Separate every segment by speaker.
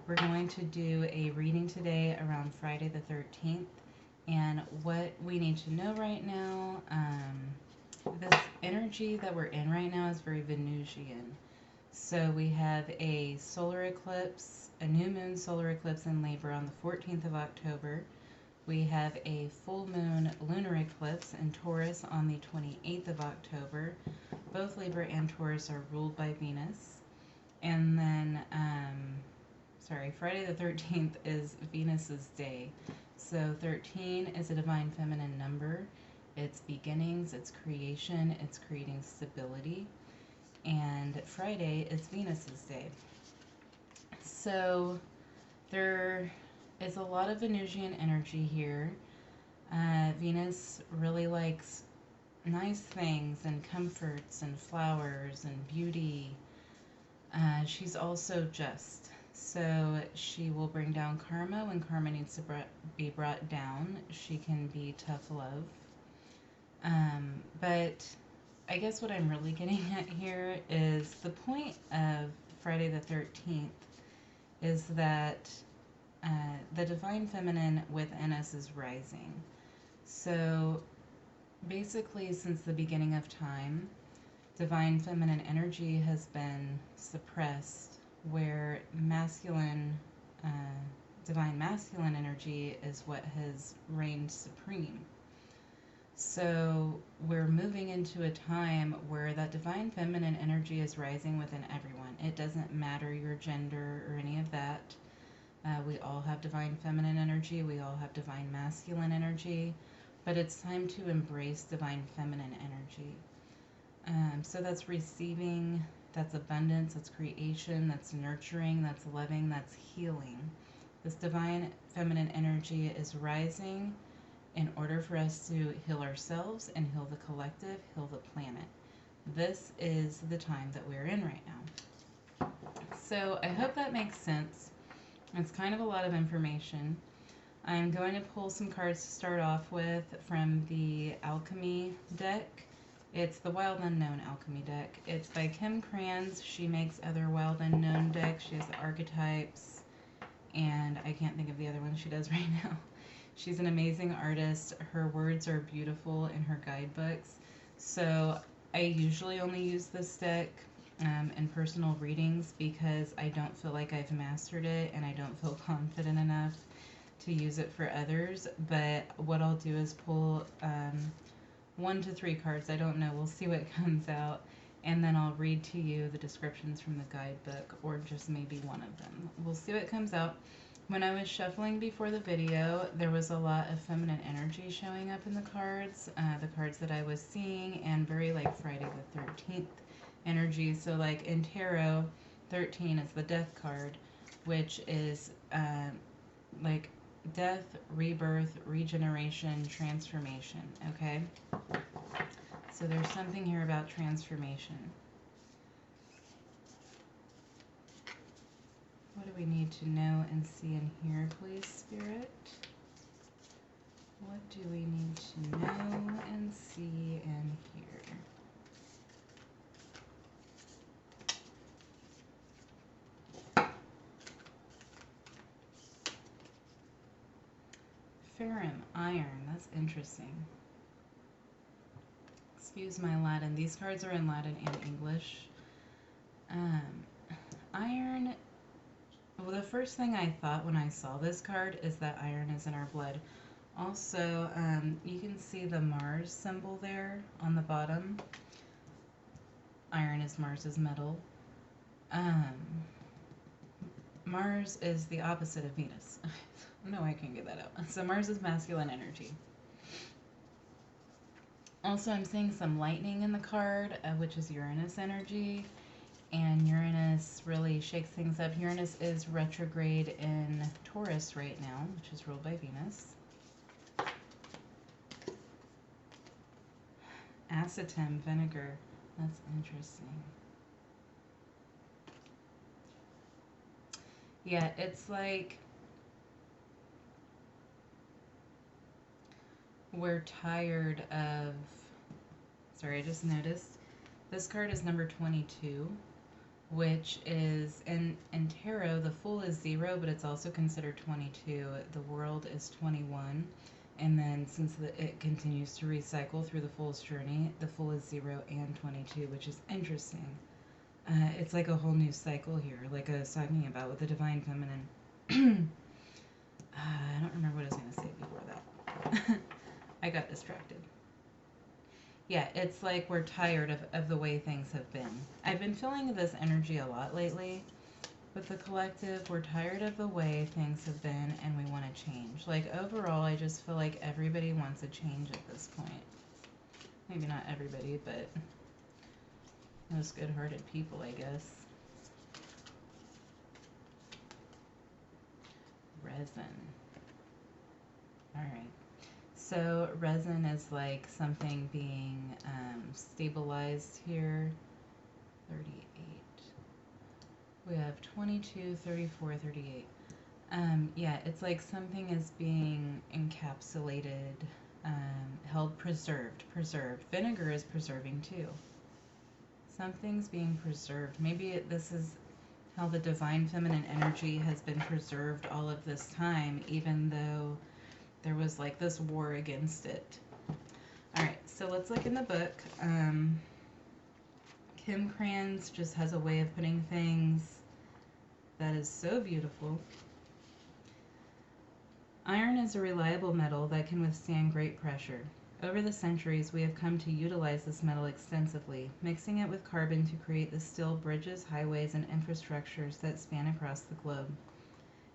Speaker 1: We're going to do a reading today around Friday the 13th. And what we need to know right now, this energy that we're in right now is very Venusian. So we have a solar eclipse, a new moon solar eclipse in Libra on the 14th of October. We have a full moon lunar eclipse in Taurus on the 28th of October. Both Libra and Taurus are ruled by Venus. And then, Friday the 13th is Venus's day. So 13 is a divine feminine number. It's beginnings, it's creation, it's creating stability. And Friday is Venus's day. So there is a lot of Venusian energy here. Venus really likes nice things and comforts and flowers and beauty. She's also just. So she will bring down karma when karma needs to be brought down. She can be tough love. But I guess what I'm really getting at here is the point of Friday the 13th is that the divine feminine within us is rising. So basically, since the beginning of time, divine feminine energy has been suppressed, where divine masculine energy is what has reigned supreme. So we're moving into a time where that divine feminine energy is rising within everyone. It doesn't matter your gender or any of that. We all have divine feminine energy. We all have divine masculine energy. But it's time to embrace divine feminine energy. So that's receiving, that's abundance, that's creation, that's nurturing, that's loving, that's healing. This divine feminine energy is rising in order for us to heal ourselves and heal the collective, heal the planet. This is the time that we're in right now. So I hope that makes sense. It's kind of a lot of information. I'm going to pull some cards to start off with from the Alchemy deck. It's the Wild Unknown Alchemy deck. It's by Kim Kranz. She makes other Wild Unknown decks. She has the archetypes, and I can't think of the other one she does right now. She's an amazing artist. Her words are beautiful in her guidebooks. So I usually only use this deck in personal readings because I don't feel like I've mastered it and I don't feel confident enough to use it for others. But what I'll do is pull 1 to 3 cards. I don't know. We'll see what comes out. And then I'll read to you the descriptions from the guidebook, or just maybe one of them. We'll see what comes out. When I was shuffling before the video, there was a lot of feminine energy showing up in the cards that I was seeing, and very like Friday the 13th energy. So like in tarot, 13 is the death card, which is like death, rebirth, regeneration, transformation, okay? So there's something here about transformation. What do we need to know and see and hear, please, Spirit? What do we need to know and see and hear? Ferrum, iron, that's interesting. Excuse my Latin. These cards are in Latin and English. Iron, well, the first thing I thought when I saw this card is that iron is in our blood. Also, you can see the Mars symbol there on the bottom. Iron is Mars's metal. Mars is the opposite of Venus. No, I can't get that out. So Mars is masculine energy. Also, I'm seeing some lightning in the card, which is Uranus energy. And Uranus really shakes things up. Uranus is retrograde in Taurus right now, which is ruled by Venus. Acetam, vinegar. That's interesting. Yeah, it's like we're tired of... Sorry, I just noticed. This card is number 22. which is in tarot, the Fool is 0, but it's also considered 22. The World is 21. And then since it continues to recycle through the Fool's journey, the Fool is 0 and 22, which is interesting. It's like a whole new cycle here, like I was talking about with the Divine Feminine. I don't remember what I was going to say before that. I got distracted. Yeah, it's like we're tired of the way things have been. I've been feeling this energy a lot lately with the collective. We're tired of the way things have been and we want to change. Like overall, I just feel like everybody wants a change at this point. Maybe not everybody, but most good-hearted people, I guess. Resin. Alright. So resin is like something being stabilized here. 38. We have 22, 34, 38. Yeah, it's like something is being encapsulated, held, preserved. Vinegar is preserving too. Something's being preserved. Maybe this is how the divine feminine energy has been preserved all of this time, even though there was like this war against it. Alright, so let's look in the book. Kim Kranz just has a way of putting things that is so beautiful. Iron is a reliable metal that can withstand great pressure. Over the centuries, we have come to utilize this metal extensively, mixing it with carbon to create the steel bridges, highways, and infrastructures that span across the globe.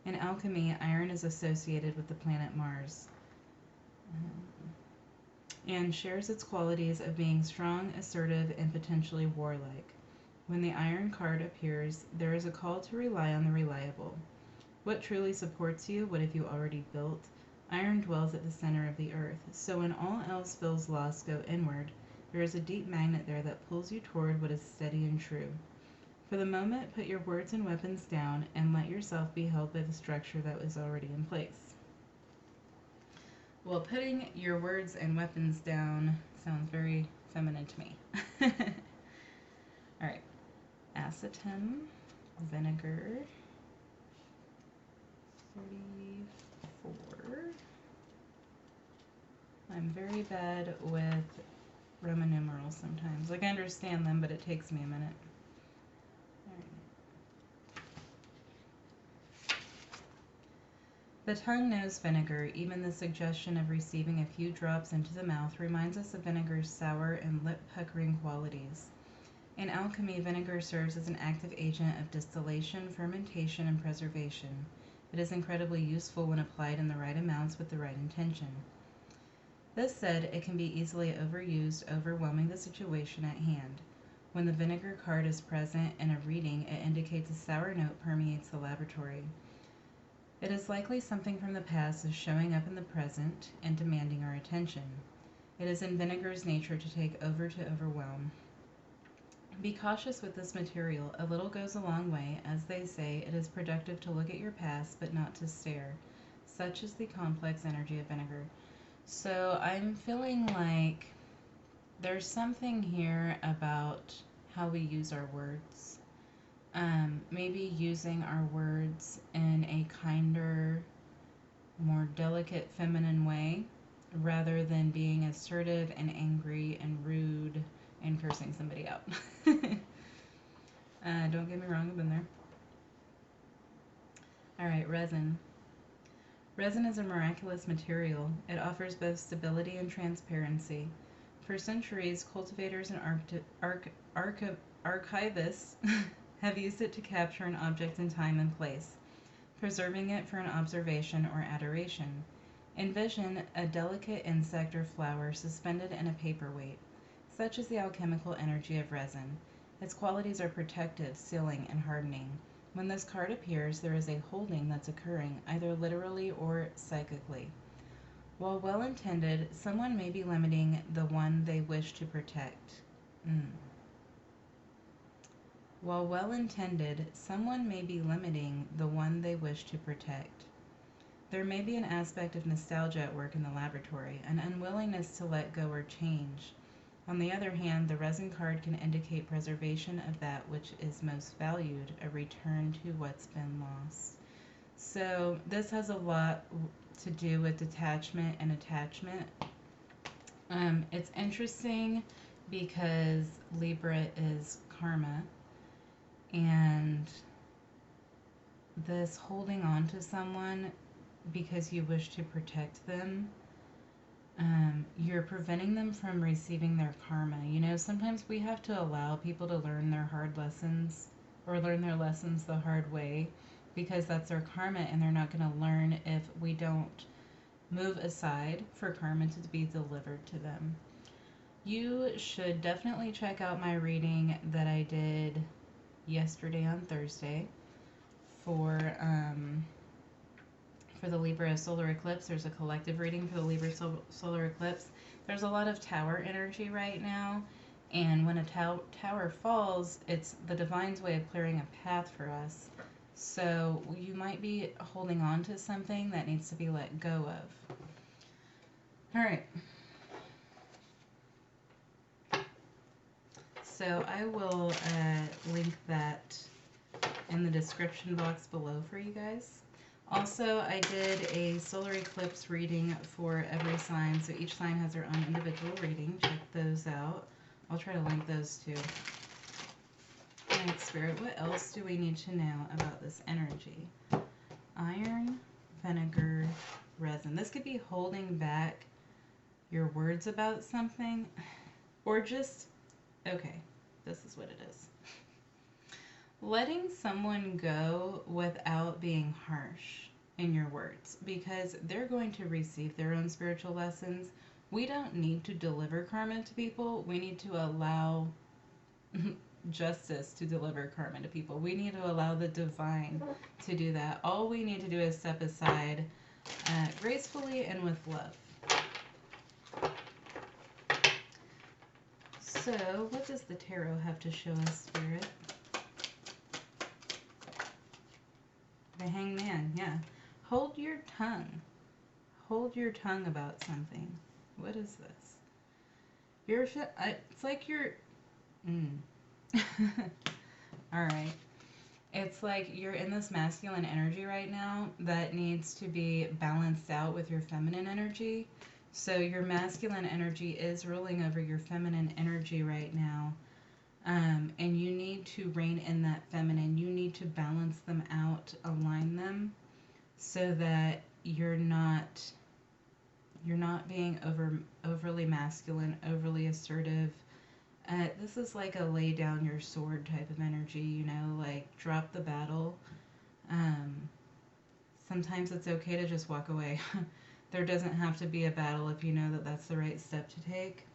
Speaker 1: In alchemy, iron is associated with the planet Mars and shares its qualities of being strong, assertive, and potentially warlike. When the iron card appears, there is a call to rely on the reliable. What truly supports you? What have you already built? Iron dwells at the center of the earth, so when all else feels lost, go inward. There is a deep magnet there that pulls you toward what is steady and true. For the moment, put your words and weapons down and let yourself be held by the structure that was already in place. Well, putting your words and weapons down sounds very feminine to me. Alright. Acetum, vinegar, 34. I'm very bad with Roman numerals sometimes. Like, I understand them, but it takes me a minute. The tongue knows vinegar. Even the suggestion of receiving a few drops into the mouth reminds us of vinegar's sour and lip-puckering qualities. In alchemy, vinegar serves as an active agent of distillation, fermentation, and preservation. It is incredibly useful when applied in the right amounts with the right intention. This said, it can be easily overused, overwhelming the situation at hand. When the vinegar card is present in a reading, it indicates a sour note permeates the laboratory. It is likely something from the past is showing up in the present and demanding our attention. It is in vinegar's nature to take over to overwhelm. Be cautious with this material. A little goes a long way. As they say, it is productive to look at your past, but not to stare. Such is the complex energy of vinegar. So I'm feeling like there's something here about how we use our words. Maybe using our words in a kinder, more delicate, feminine way, rather than being assertive and angry and rude and cursing somebody out. Don't get me wrong, I've been there. Alright, resin. Resin is a miraculous material. It offers both stability and transparency. For centuries, cultivators and archivists have used it to capture an object in time and place, preserving it for an observation or adoration. Envision a delicate insect or flower suspended in a paperweight. Such is the alchemical energy of resin. Its qualities are protective, sealing, and hardening. When this card appears, there is a holding that's occurring, either literally or psychically. While well-intended, someone may be limiting the one they wish to protect. While well-intended, someone may be limiting the one they wish to protect. There may be an aspect of nostalgia at work in the laboratory, an unwillingness to let go or change. On the other hand, the resin card can indicate preservation of that which is most valued, a return to what's been lost. So this has a lot to do with detachment and attachment. It's interesting because Libra is karma, and this holding on to someone because you wish to protect them, you're preventing them from receiving their karma. You know, sometimes we have to allow people to learn their hard lessons or learn their lessons the hard way because that's their karma, and they're not going to learn if we don't move aside for karma to be delivered to them. You should definitely check out my reading that I did yesterday on Thursday for the Libra solar eclipse. There's a collective reading for the Libra solar eclipse. There's a lot of tower energy right now, and when a tower falls, it's the divine's way of clearing a path for us. So you might be holding on to something that needs to be let go of. All right. So I will link that in the description box below for you guys. Also, I did a solar eclipse reading for every sign, so each sign has their own individual reading. Check those out. I'll try to link those too. Alright, Spirit, what else do we need to know about this energy? Iron, vinegar, resin. This could be holding back your words about something, or just, okay, this is what it is. Letting someone go without being harsh in your words, because they're going to receive their own spiritual lessons. We don't need to deliver karma to people. We need to allow justice to deliver karma to people. We need to allow the divine to do that. All we need to do is step aside gracefully and with love. So, what does the tarot have to show us, Spirit? The Hangman, yeah. Hold your tongue. Hold your tongue about something. What is this? It's like you're... Alright. It's like you're in this masculine energy right now that needs to be balanced out with your feminine energy. So your masculine energy is ruling over your feminine energy right now. And you need to rein in that feminine. You need to balance them out, align them, so that you're not being overly masculine, overly assertive. This is like a lay down your sword type of energy, you know, like drop the battle. Sometimes it's okay to just walk away. There doesn't have to be a battle if you know that that's the right step to take.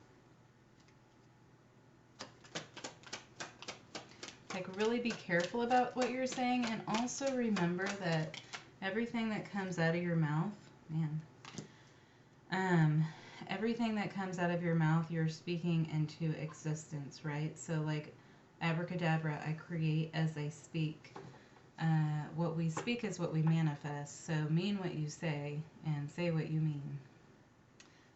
Speaker 1: Like, really be careful about what you're saying, and also remember that everything that comes out of your mouth, everything that comes out of your mouth, you're speaking into existence, right? So, like, abracadabra, I create as I speak. What we speak is what we manifest. So, mean what you say, and say what you mean.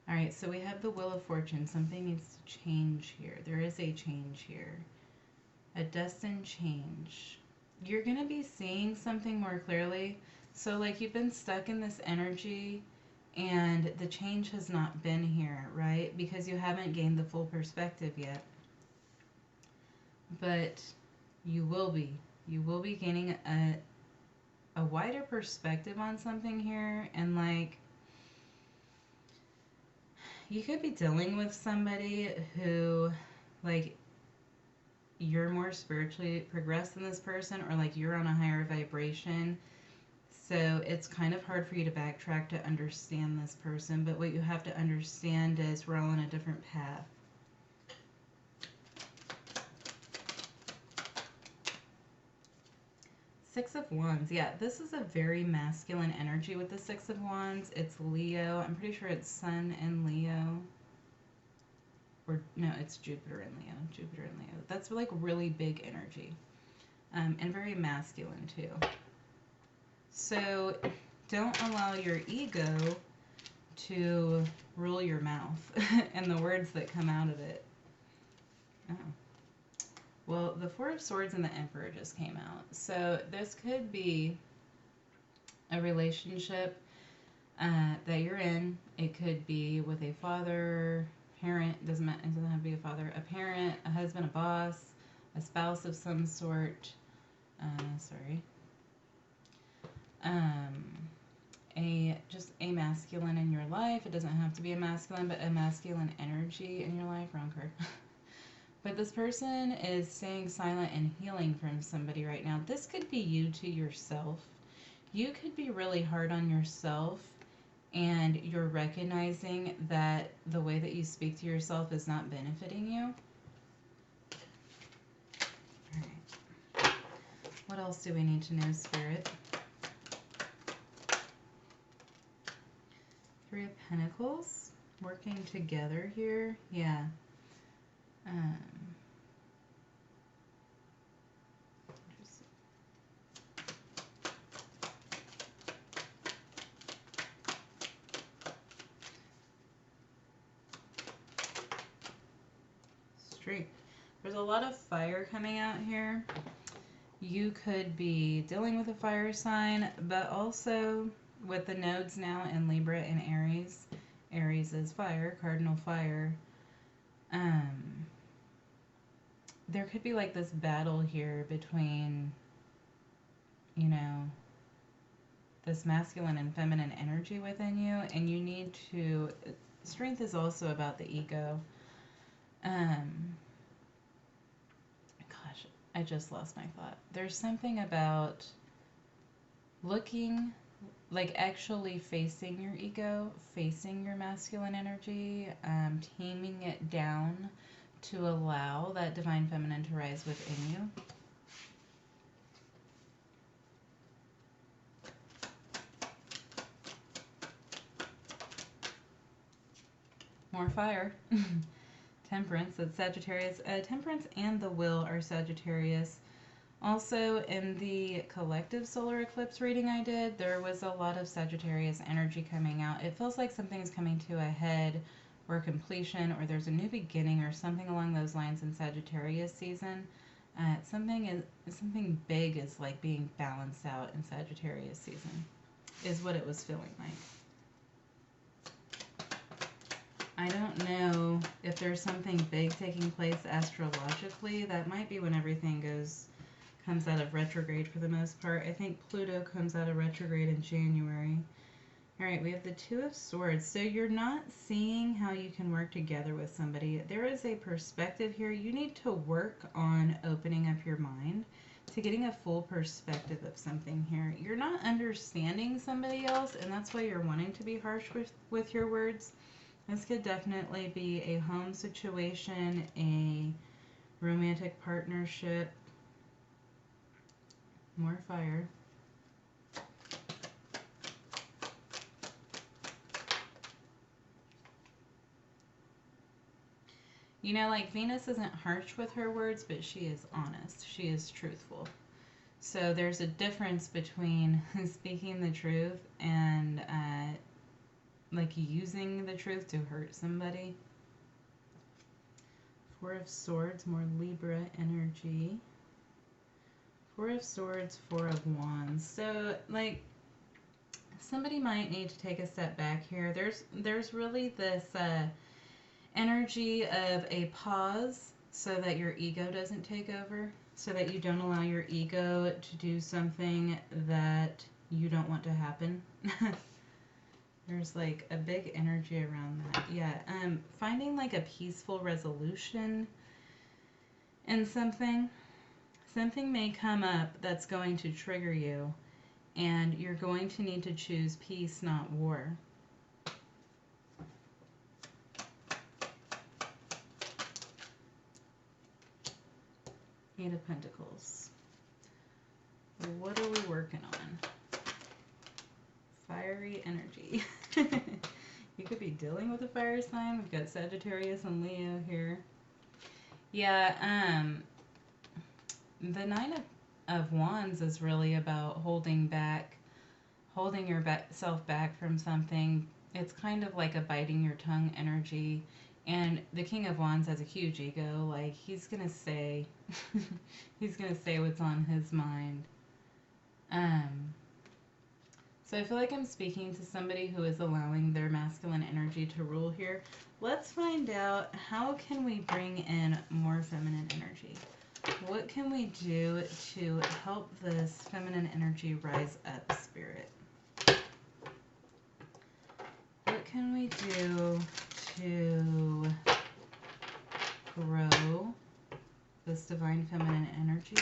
Speaker 1: All right, so we have the Wheel of Fortune. Something needs to change here. There is a change here. A destined change. You're going to be seeing something more clearly. So, like, you've been stuck in this energy, and the change has not been here, right? Because you haven't gained the full perspective yet. But you will be. You will be gaining a wider perspective on something here. And, like, you could be dealing with somebody who, like, you're more spiritually progressed than this person, or like you're on a higher vibration. So it's kind of hard for you to backtrack to understand this person, but what you have to understand is we're all on a different path. Six of Wands. Yeah, this is a very masculine energy with the Six of Wands. It's Leo. I'm pretty sure it's Sun and Leo. Or, no, it's Jupiter and Leo. Jupiter and Leo. That's like really big energy. And very masculine too. So don't allow your ego to rule your mouth and the words that come out of it. Oh. Well, the Four of Swords and the Emperor just came out. So this could be a relationship that you're in. It could be with a father, parent, it doesn't have to be a father, a parent, a husband, a boss, a spouse of some sort. Sorry. Um, a masculine in your life. It doesn't have to be a masculine, but a masculine energy in your life. Wrong card. But this person is staying silent and healing from somebody right now. This could be you to yourself. You could be really hard on yourself, and you're recognizing that the way that you speak to yourself is not benefiting you. All right. What else do we need to know, Spirit? Three of Pentacles. Working together here. Yeah. Strength. There's a lot of fire coming out here. You could be dealing with a fire sign, but also with the nodes now in Libra and Aries. Aries is fire, cardinal fire. There could be like this battle here between, you know, this masculine and feminine energy within you, and you need to. Strength is also about the ego. Gosh, I just lost my thought. There's something about looking, like actually facing your ego, facing your masculine energy, taming it down to allow that divine feminine to rise within you. More fire. Temperance, that's Sagittarius. Temperance and the Will are Sagittarius. Also, in the collective solar eclipse reading I did, there was a lot of Sagittarius energy coming out. It feels like something's coming to a head or completion, or there's a new beginning or something along those lines in Sagittarius season. Something big is like being balanced out in Sagittarius season, is what it was feeling like. I don't know if there's something big taking place astrologically. That might be when everything comes out of retrograde for the most part. I think Pluto comes out of retrograde in January. All right, we have the Two of Swords. So you're not seeing how you can work together with somebody. There is a perspective here. You need to work on opening up your mind to getting a full perspective of something here. You're not understanding somebody else, and that's why you're wanting to be harsh with your words. This could definitely be a home situation, a romantic partnership. More fire. You know, like Venus isn't harsh with her words, but she is honest. She is truthful. So there's a difference between speaking the truth and like using the truth to hurt somebody. Four of Swords, more Libra energy. Four of Swords, Four of Wands. So like somebody might need to take a step back here. There's really this energy of a pause so that your ego doesn't take over, so that you don't allow your ego to do something that you don't want to happen. There's like a big energy around that. Yeah, finding like a peaceful resolution in something. Something may come up that's going to trigger you, and you're going to need to choose peace, not war. Eight of Pentacles. What are we working on? Fiery energy. You could be dealing with a fire sign. We've got Sagittarius and Leo here. Yeah, the Nine of Wands is really about holding yourself back from something. It's kind of like a biting your tongue energy. And the King of Wands has a huge ego. Like, he's going to say, he's going to say what's on his mind. Um, so I feel like I'm speaking to somebody who is allowing their masculine energy to rule here. Let's find out, how can we bring in more feminine energy? What can we do to help this feminine energy rise up, Spirit? What can we do to grow this divine feminine energy,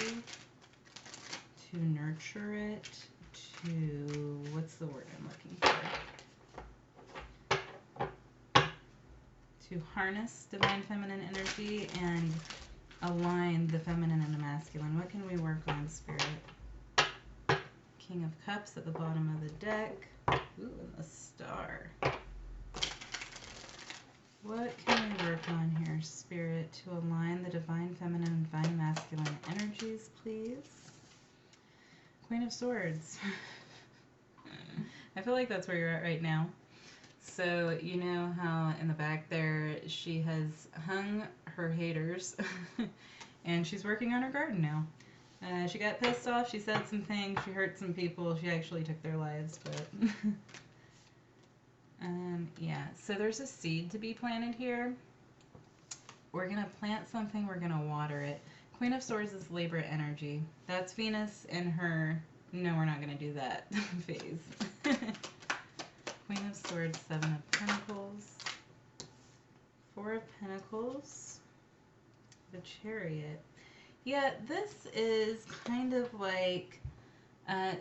Speaker 1: to nurture it, to, what's the word I'm looking for? To harness divine feminine energy and align the feminine and the masculine. What can we work on, Spirit? King of Cups at the bottom of the deck. Ooh, and the Star. What can we work on here, Spirit, to align the divine feminine and divine masculine energies, please? Queen of Swords. I feel like that's where you're at right now. So, you know how in the back there she has hung her haters and she's working on her garden now. She got pissed off, she said some things, she hurt some people, she actually took their lives, but yeah, so there's a seed to be planted here. We're going to plant something, we're going to water it. Queen of Swords is Libra energy. That's Venus in her, no, we're not going to do that phase. Queen of Swords, Seven of Pentacles, Four of Pentacles, the Chariot. Yeah, this is kind of like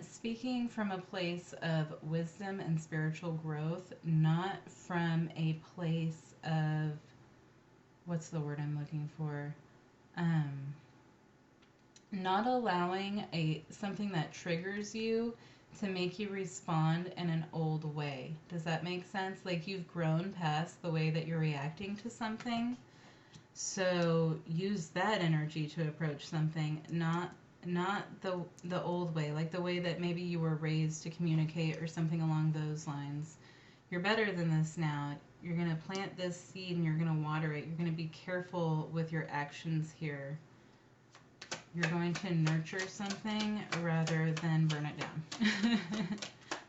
Speaker 1: speaking from a place of wisdom and spiritual growth, not from a place of, what's the word I'm looking for? Not allowing something that triggers you to make you respond in an old way. Does that make sense? Like, you've grown past the way that you're reacting to something. So use that energy to approach something, not the old way, like the way that maybe you were raised to communicate or something along those lines. You're better than this now. You're going to plant this seed and you're going to water it. You're going to be careful with your actions here. You're going to nurture something rather than burn it down.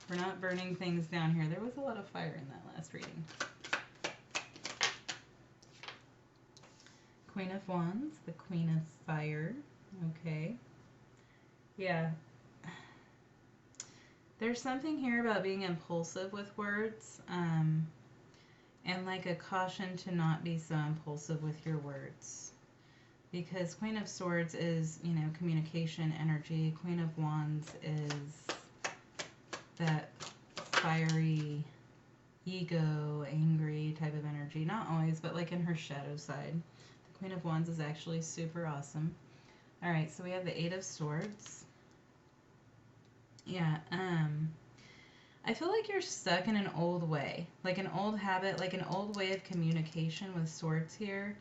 Speaker 1: We're not burning things down here. There was a lot of fire in that last reading. Queen of Wands, the Queen of Fire. Okay. Yeah. There's something here about being impulsive with words, and like a caution to not be so impulsive with your words. Because Queen of Swords is, you know, communication energy. Queen of Wands is that fiery, ego, angry type of energy. Not always, but like in her shadow side. The Queen of Wands is actually super awesome. Alright, so we have the Eight of Swords. Yeah, I feel like you're stuck in an old way. Like an old habit, like an old way of communication with swords here.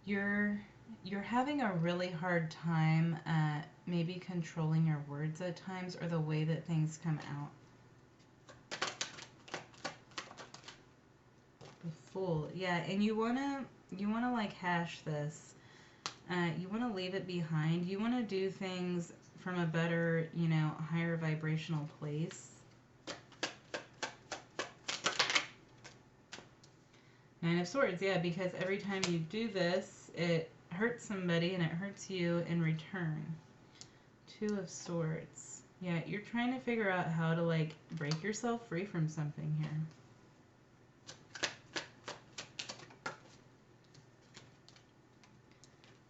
Speaker 1: You're having a really hard time maybe controlling your words at times, or the way that things come out. The Fool. Yeah, and you wanna like hash this. You wanna leave it behind. You wanna do things from a better, you know, higher vibrational place. Nine of Swords, yeah, because every time you do this, it hurts somebody and it hurts you in return. Two of Swords. Yeah, you're trying to figure out how to, like, break yourself free from something here.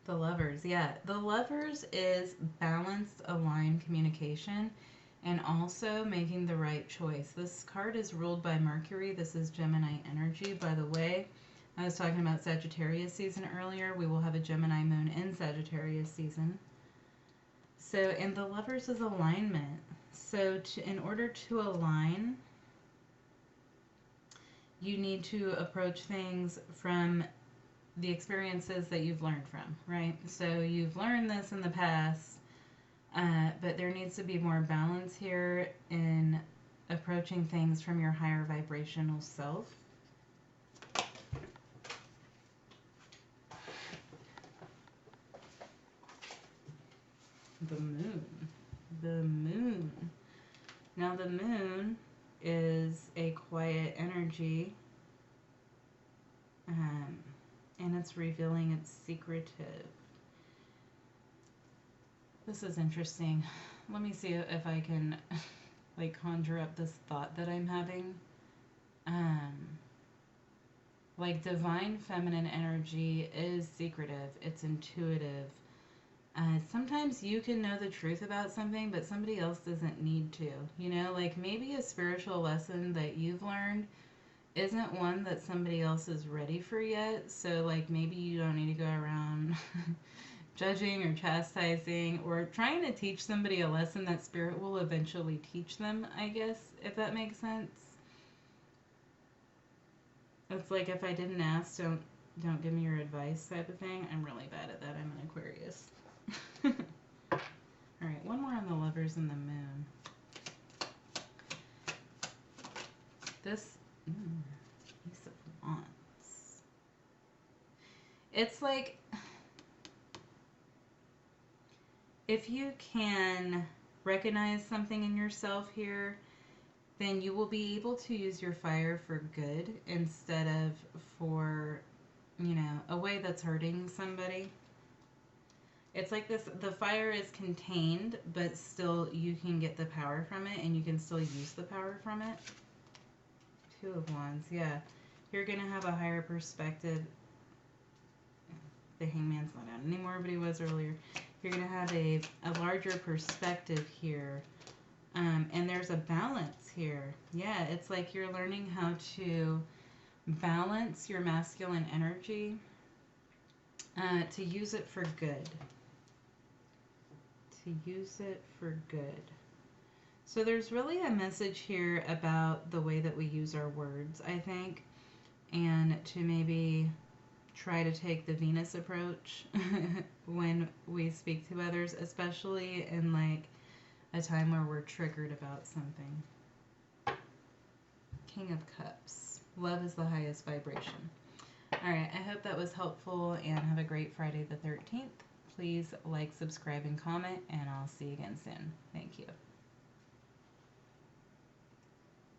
Speaker 1: The Lovers, yeah. The Lovers is balanced, aligned communication, and also making the right choice. This card is ruled by Mercury. This is Gemini energy, by the way. I was talking about Sagittarius season earlier. We will have a Gemini moon in Sagittarius season. So, and the Lovers is alignment. So, in order to align, you need to approach things from the experiences that you've learned from, right? So, you've learned this in the past. But there needs to be more balance here in approaching things from your higher vibrational self. moon is a quiet energy, and it's revealing it's secretive. This is interesting. Let me see if I can like conjure up this thought that I'm having. Um, like divine feminine energy is secretive. It's intuitive. Sometimes you can know the truth about something, but somebody else doesn't need to. You know, like maybe a spiritual lesson that you've learned isn't one that somebody else is ready for yet. So, like, maybe you don't need to go around judging or chastising or trying to teach somebody a lesson that spirit will eventually teach them, I guess, if that makes sense. It's like if I didn't ask, don't give me your advice type of thing. I'm really bad at that. I'm an Aquarius. All right, one more on the lovers and the moon. This Ace of Wands. It's like if you can recognize something in yourself here, then you will be able to use your fire for good instead of for, you know, a way that's hurting somebody. It's like this, the fire is contained, but still you can get the power from it and you can still use the power from it. Two of Wands, yeah. You're going to have a higher perspective. The Hangman's not out anymore, but he was earlier. You're going to have a larger perspective here. And there's a balance here. Yeah, it's like you're learning how to balance your masculine energy to use it for good. To use it for good. So there's really a message here about the way that we use our words, I think, and to maybe try to take the Venus approach when we speak to others, especially in like a time where we're triggered about something. King of Cups. Love is the highest vibration. All right, I hope that was helpful and have a great Friday the 13th. Please like, subscribe, and comment, and I'll see you again soon. Thank you.